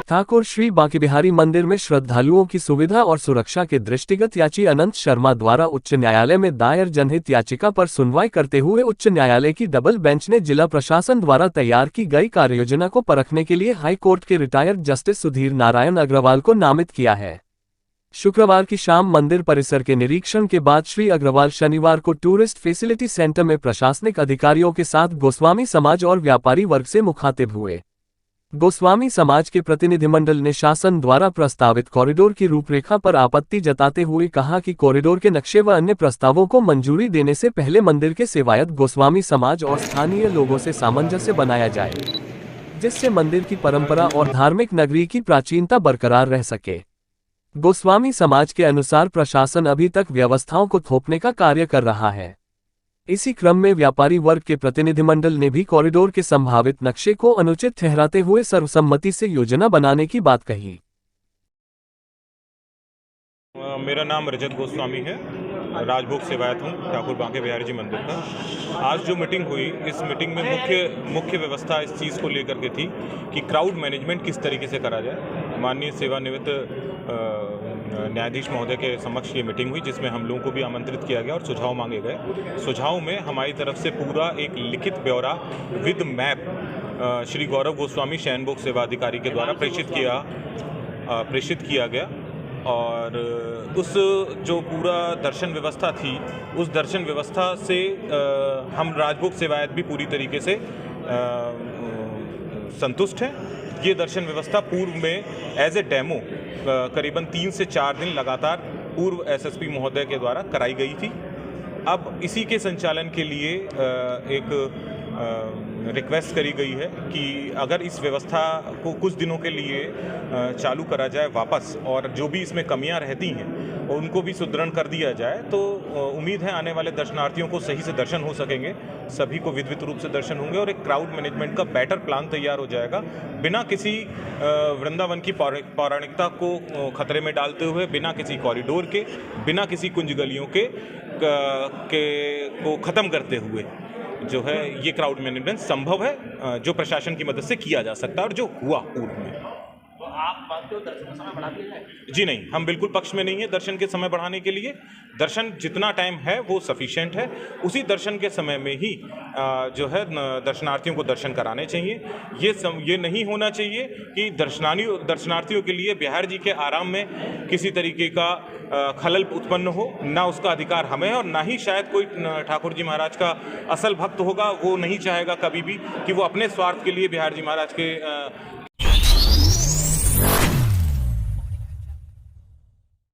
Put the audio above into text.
ठाकुर श्री बांकेबिहारी मंदिर में श्रद्धालुओं की सुविधा और सुरक्षा के दृष्टिगत याची अनंत शर्मा द्वारा उच्च न्यायालय में दायर जनहित याचिका पर सुनवाई करते हुए उच्च न्यायालय की डबल बेंच ने जिला प्रशासन द्वारा तैयार की गई कार्ययोजना को परखने के लिए हाई कोर्ट के रिटायर्ड जस्टिस सुधीर नारायण अग्रवाल को नामित किया है। शुक्रवार की शाम मंदिर परिसर के निरीक्षण के बाद श्री अग्रवाल शनिवार को टूरिस्ट फैसिलिटी सेंटर में प्रशासनिक अधिकारियों के साथ गोस्वामी समाज और व्यापारी वर्ग से मुखातिब हुए। गोस्वामी समाज के प्रतिनिधिमंडल ने शासन द्वारा प्रस्तावित कॉरिडोर की रूपरेखा पर आपत्ति जताते हुए कहा कि कॉरिडोर के नक्शे व अन्य प्रस्तावों को मंजूरी देने से पहले मंदिर के सेवायत गोस्वामी समाज और स्थानीय लोगों से सामंजस्य बनाया जाए, जिससे मंदिर की परंपरा और धार्मिक नगरी की प्राचीनता बरकरार रह सके। गोस्वामी समाज के अनुसार प्रशासन अभी तक व्यवस्थाओं को थोपने का कार्य कर रहा है। इसी क्रम में व्यापारी वर्ग के प्रतिनिधिमंडल ने भी कॉरिडोर के संभावित नक्शे को अनुचित ठहराते हुए सर्वसम्मति से योजना बनाने की बात कही। मेरा नाम रजत गोस्वामी है, राजभोग सेवायत हूँ ठाकुर बांकेबिहारी जी मंदिर का। आज जो मीटिंग हुई, इस मीटिंग में मुख्य व्यवस्था इस चीज़ को लेकर के थी कि क्राउड मैनेजमेंट किस तरीके से करा जाए। माननीय सेवानिवृत्त न्यायाधीश महोदय के समक्ष ये मीटिंग हुई, जिसमें हम लोगों को भी आमंत्रित किया गया और सुझाव मांगे गए। सुझाव में हमारी तरफ से पूरा एक लिखित ब्यौरा विद मैप श्री गौरव गोस्वामी शयनभोग सेवा अधिकारी के द्वारा प्रेषित किया गया। और उस जो पूरा दर्शन व्यवस्था थी, उस दर्शन व्यवस्था से हम राजभोग सेवायत भी पूरी तरीके से संतुष्ट हैं। ये दर्शन व्यवस्था पूर्व में एज ए डेमो करीबन 3 से 4 दिन लगातार पूर्व एसएसपी महोदय के द्वारा कराई गई थी। अब इसी के संचालन के लिए एक रिक्वेस्ट करी गई है कि अगर इस व्यवस्था को कुछ दिनों के लिए चालू करा जाए वापस, और जो भी इसमें कमियां रहती हैं उनको भी सुदृढ़ कर दिया जाए, तो उम्मीद है आने वाले दर्शनार्थियों को सही से दर्शन हो सकेंगे, सभी को विधिवत रूप से दर्शन होंगे और एक क्राउड मैनेजमेंट का बेटर प्लान तैयार हो जाएगा, बिना किसी वृंदावन की पौराणिकता को खतरे में डालते हुए, बिना किसी कॉरिडोर के, बिना किसी कुंज गलियों को ख़त्म करते हुए जो है ये क्राउड मैनेजमेंट संभव है, जो प्रशासन की मदद से किया जा सकता है और जो हुआ पूर्व में। तो आप बात को दर्शन का समय बढ़ा दिया है? जी नहीं, हम बिल्कुल पक्ष में नहीं है दर्शन के समय बढ़ाने के लिए। दर्शन जितना टाइम है वो सफिशिएंट है, उसी दर्शन के समय में ही जो है दर्शनार्थियों को दर्शन कराने चाहिए। ये नहीं होना चाहिए कि दर्शनार्थियों के लिए बिहार जी के आराम में किसी तरीके का खलल उत्पन्न हो, ना उसका अधिकार हमें है और ना ही शायद कोई ठाकुर जी महाराज का असल भक्त होगा, वो नहीं चाहेगा कभी भी कि वो अपने स्वार्थ के लिए बिहार जी महाराज के